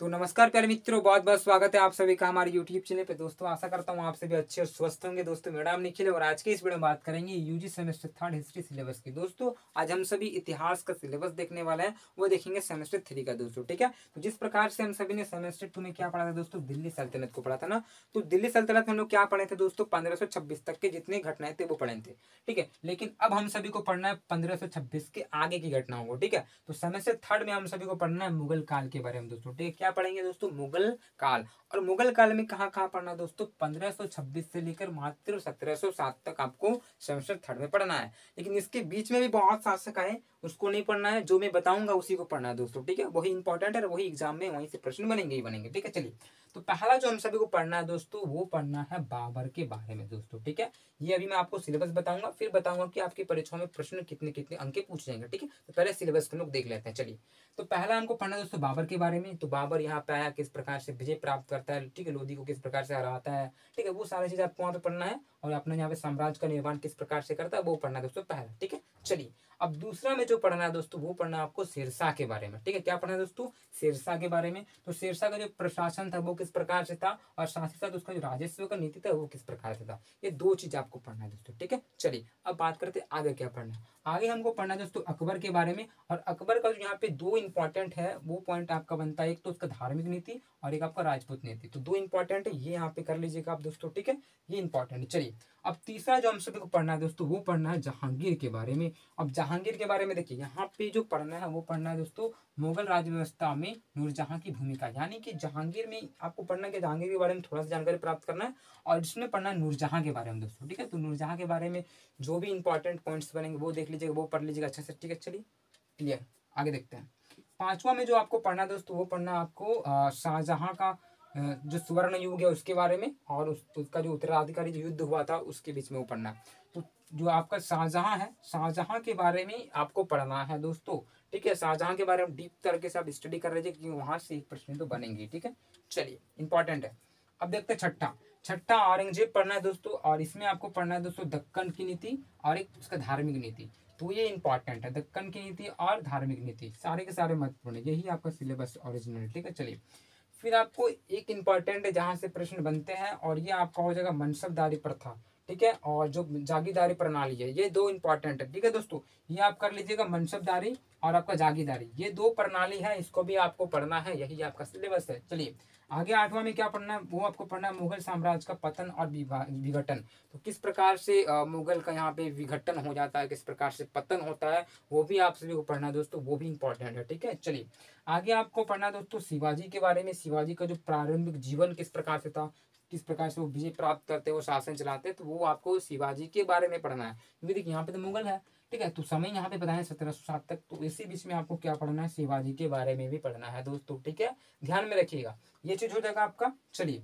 तो नमस्कार प्यारे मित्रों, बहुत बहुत स्वागत है आप सभी का हमारे यूट्यूब चैनल पे। दोस्तों आशा करता हूँ आप सभी अच्छे और स्वस्थ होंगे। दोस्तों मेरा नाम निखिल है और आज के इस वीडियो में बात करेंगे UG semester third history syllabus की। दोस्तों आज हम सभी इतिहास का सिलेबस देखने वाले हैं, वो देखेंगे सेमेस्टर 3 का। दोस्तों ठीक है, तो जिस प्रकार से हम सभी ने सेमेस्टर 2 में क्या पढ़ा था दोस्तों, दिल्ली सल्तनत को पढ़ा था ना। तो दिल्ली सल्तनत में हम लोग क्या पढ़े थे दोस्तों, 1526 तक के जितनी घटनाएं थे वो पढ़े थे। ठीक है, लेकिन अब हम सभी को पढ़ना है 1526 के आगे की घटनाओं को। ठीक है, तो सेमेस्टर थर्ड में हम सभी को पढ़ना है मुगल काल के बारे में। दोस्तों ठीक है, क्या पढ़ेंगे दोस्तों, मुगल काल। और मुगल काल में कहाँ कहाँ पढ़ना है दोस्तों, 1526 से लेकर मात्र 1707 तक आपको सेमेस्टर थर्ड में पढ़ना है। लेकिन इसके बीच में भी बहुत शासक आए, उसको नहीं पढ़ना है, जो मैं बताऊंगा उसी को पढ़ना है दोस्तों। ठीक है, वही इंपॉर्टेंट है, वही एग्जाम में वहीं से प्रश्न बनेंगे ही बनेंगे। ठीक है, चलिए तो पहला जो हम सभी को पढ़ना है दोस्तों, वो पढ़ना है बाबर के बारे में। दोस्तों ठीक है, ये अभी मैं आपको सिलेबस बताऊंगा, फिर बताऊंगा कि आपकी परीक्षाओं में प्रश्न कितने कितने अंक के पूछ जाएंगे। ठीक है, तो पहले सिलेबस को लोग देख लेते हैं। चलिए, तो पहला हमको पढ़ना है दोस्तों बाबर के बारे में। तो बाबर यहाँ पे आया, किस प्रकार से विजय प्राप्त करता है, ठीक है, लोधी को किस प्रकार से हराता है, ठीक है, वो सारी चीज आपको वहाँ पे पढ़ना है। और अपने यहाँ पे साम्राज्य का निर्माण किस प्रकार से करता है वो पढ़ना है दोस्तों पहला। ठीक है, चलिए अब दूसरा में जो पढ़ना है दोस्तों, वो पढ़ना है आपको शेरशाह के बारे में। ठीक है, क्या पढ़ना है दोस्तों, शेरशाह के बारे में। तो शेरशाह का जो प्रशासन था वो किस प्रकार से था, और साथ ही साथ उसका जो राजस्व का नीति था वो किस प्रकार से था। ये दो चीज आपको पढ़ना है दोस्तों। ठीक है, चलिए अब बात करते हैं आगे क्या पढ़ना है। आगे हमको पढ़ना है दोस्तों अकबर के बारे में। और अकबर का जो यहाँ पे दो इंपॉर्टेंट है वो पॉइंट आपका बनता है, एक तो उसका धार्मिक नीति और एक आपका राजपूत नीति। तो दो इंपॉर्टेंट है, ये यहाँ पे कर लीजिएगा आप दोस्तों। ठीक है, ये इंपॉर्टेंट है। चलिए अब तीसरा जो हम सभी को पढ़ना है दोस्तों, वो पढ़ना है जहांगीर के बारे में। अब जहांगीर के बारे में देखिए, यहाँ पे जो पढ़ना है वो पढ़ना है दोस्तों मुगल राज व्यवस्था में नूरजहां की भूमिका। यानी कि जहांगीर में आपको पढ़ना है कि जहांगीर के बारे में थोड़ा सा जानकारी प्राप्त करना है, और इसमें पढ़ना है नूरजहां के बारे में दोस्तों। ठीक है, तो नूरजहां के बारे में जो भी इंपॉर्टेंट पॉइंट्स बनेंगे वो देख लीजिएगा, वो पढ़ लीजिएगा अच्छे से। ठीक है, चलिए क्लियर, आगे देखते हैं। पांचवा में जो आपको पढ़ना है दोस्तों, वो पढ़ना है आपको शाहजहां का जो स्वर्ण युग है उसके बारे में, और उसका जो उत्तराधिकारी जो युद्ध हुआ था उसके बीच में वो पढ़ना है। तो जो आपका शाहजहां है, शाहजहां के बारे में आपको पढ़ना है दोस्तों। ठीक है, शाहजहां के बारे में डीप तरीके से आप स्टडी कर लीजिए, क्योंकि वहां से एक प्रश्न तो बनेंगे। ठीक है, चलिए इंपॉर्टेंट है। अब देखते हैं छठा। छठा औरंगजेब पढ़ना है दोस्तों, और इसमें आपको पढ़ना है दोस्तों दक्कन की नीति और एक उसका धार्मिक नीति। तो ये इंपॉर्टेंट है, दक्कन की नीति और धार्मिक नीति, सारे के सारे महत्वपूर्ण है, यही आपका सिलेबस ओरिजिनल। ठीक है, चलिए फिर आपको एक इंपॉर्टेंट है जहां से प्रश्न बनते हैं, और ये आपका हो जाएगा मनसबदारी प्रथा। ठीक है, और जो जागीरदारी प्रणाली है, ये दो इंपॉर्टेंट है। ठीक है दोस्तों, ये आप कर लीजिएगा, मनसबदारी और आपका जागीरदारी, ये दो प्रणाली है, इसको भी आपको पढ़ना है, यही आपका सिलेबस है। चलिए आगे आठवां में क्या पढ़ना है, वो आपको पढ़ना है मुगल साम्राज्य का पतन और विघटन। तो किस प्रकार से मुगल का यहाँ पे विघटन हो जाता है, किस प्रकार से पतन होता है, वो भी आप सभी को पढ़ना है दोस्तों, वो भी इंपॉर्टेंट है। ठीक है, चलिए आगे आपको पढ़ना है दोस्तों शिवाजी के बारे में। शिवाजी का जो प्रारंभिक जीवन किस प्रकार से था, किस प्रकार से वो विजय प्राप्त करते, वो शासन चलाते, तो वो आपको शिवाजी के बारे में पढ़ना है। क्योंकि देखिए यहाँ पे तो मुगल है, ठीक है, तो समय यहाँ पे बताएं 1707 तक, तो इसी बीच में आपको क्या पढ़ना है, शिवाजी के बारे में भी पढ़ना है दोस्तों। ठीक है, ध्यान में रखिएगा, ये चीज हो जाएगा आपका। चलिए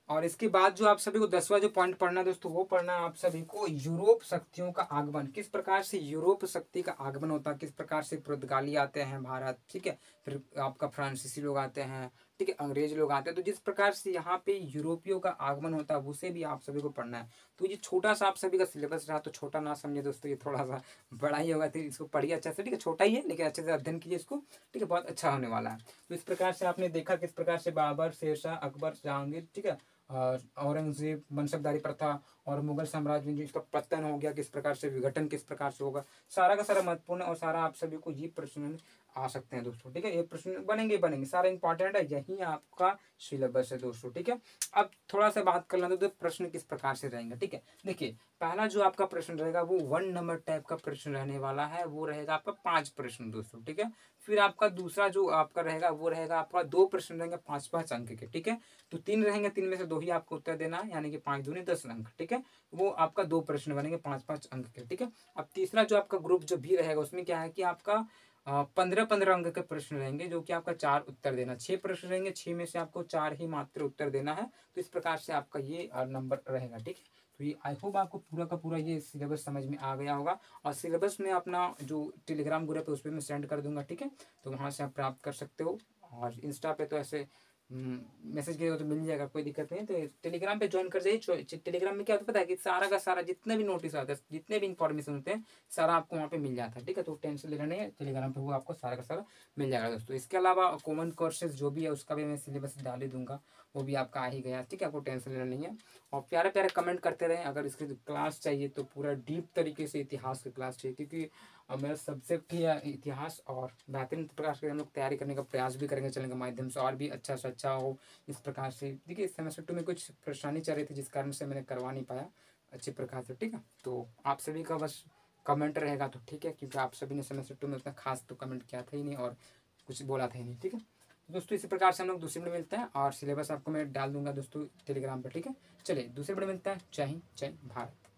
और इसके बाद जो आप सभी को 10वां जो पॉइंट पढ़ना है दोस्तों, वो पढ़ना है आप सभी को यूरोप शक्तियों का आगमन। किस प्रकार से यूरोप शक्ति का आगमन होता है, किस प्रकार से पुर्तगाली आते हैं भारत, ठीक है, फिर आपका फ्रांसीसी लोग आते हैं, ठीक है, अंग्रेज लोग आते हैं। तो जिस प्रकार से यहाँ पे यूरोपियों का आगमन होता है, उसे भी आप सभी को पढ़ना है। तो ये छोटा सा आप सभी का सिलेबस रहा, तो छोटा ना समझे दोस्तों, ये थोड़ा सा बड़ा ही होगा, तो इसको पढ़िए अच्छे से। ठीक है, छोटा ही है लेकिन अच्छे से अध्ययन कीजिए इसको। ठीक है, बहुत अच्छा होने वाला है। तो इस प्रकार से आपने देखा किस प्रकार से बाबर, शेरशाह, अकबर, जहांगीर, ठीक है, औरंगजेब, मनसबदारी प्रथा और मुगल साम्राज्य में जो इसका पतन हो गया, किस प्रकार से विघटन किस प्रकार से होगा, सारा का सारा महत्वपूर्ण और सारा आप सभी को ये प्रश्न आ सकते हैं दोस्तों। ठीक है, ये प्रश्न बनेंगे बनेंगे, सारा इंपॉर्टेंट है, यही आपका सिलेबस है दोस्तों। ठीक है, अब थोड़ा सा बात कर लें तो प्रश्न किस प्रकार से रहेंगे। ठीक है, देखिए पहला जो आपका प्रश्न रहेगा वो 1 नंबर टाइप का प्रश्न रहने वाला है, वो रहेगा आपका 5 प्रश्न दोस्तों। ठीक है, फिर आपका दूसरा जो आपका रहेगा वो रहेगा आपका 2 प्रश्न रहेंगे 5-5 अंक के। ठीक है, तो 3 रहेंगे, 3 में से 2 ही आपको उत्तर देना है, यानी कि 5 दूनी 10 अंक। ठीक है, वो आपका 2 प्रश्न बनेंगे 5-5 अंक के। ठीक है, अब तीसरा जो आपका ग्रुप जो भी रहेगा उसमें क्या है कि आपका 15-15 अंक के प्रश्न रहेंगे, जो कि आपका 4 उत्तर देना, 6 प्रश्न रहेंगे, 6 में से आपको 4 ही मात्र उत्तर देना है। तो इस प्रकार से आपका ये नंबर रहेगा। ठीक है, तो ये आई होप आपको पूरा का पूरा ये सिलेबस समझ में आ गया होगा, और सिलेबस में अपना जो टेलीग्राम ग्रुप है उस पर मैं सेंड कर दूंगा। ठीक है, तो वहाँ से आप प्राप्त कर सकते हो, और इंस्टा पे तो ऐसे मैसेज किया तो मिल जाएगा, कोई दिक्कत नहीं। तो टेलीग्राम पे ज्वाइन कर जाइए। टेलीग्राम में क्या होता है पता है कि सारा का सारा जितने भी नोटिस आते हैं, जितने भी इन्फॉर्मेशन होते हैं, सारा आपको वहाँ पे मिल जाता है। ठीक है, तो टेंशन लेना नहीं है, टेलीग्राम पे वो आपको सारा का सारा मिल जाएगा दोस्तों। इसके अलावा कॉमन कोर्सेज जो भी है उसका भी मैं सिलेबस डाल ही दूंगा, वो भी आपका आ ही गया। ठीक है, आपको टेंशन लेना नहीं है। और प्यारे प्यारे कमेंट करते रहें। अगर इसकी क्लास चाहिए तो पूरा डीप तरीके से इतिहास की क्लास चाहिए, क्योंकि मेरा सब्जेक्ट ही है इतिहास, और बेहतरीन प्रकार से हम लोग तैयारी करने का प्रयास भी करेंगे चैनल के माध्यम से, और भी अच्छा से अच्छा हो इस प्रकार से। देखिए सेमेस्टर 2 में कुछ परेशानी चल रही थी, जिस कारण से मैंने करवा नहीं पाया अच्छी प्रकार से। ठीक है, तो आप सभी का बस कमेंट रहेगा तो ठीक है, क्योंकि आप सभी ने सेमेस्टर 2 में उतना खास तो कमेंट किया था ही नहीं और कुछ बोला था ही नहीं। ठीक है दोस्तों, इसी प्रकार से हम लोग दूसरी वीडियो मिलते हैं, और सिलेबस आपको मैं डाल दूंगा दोस्तों टेलीग्राम पर। ठीक है, चलिए दूसरी वीडियो मिलता है। जय हिंद, जय भारत।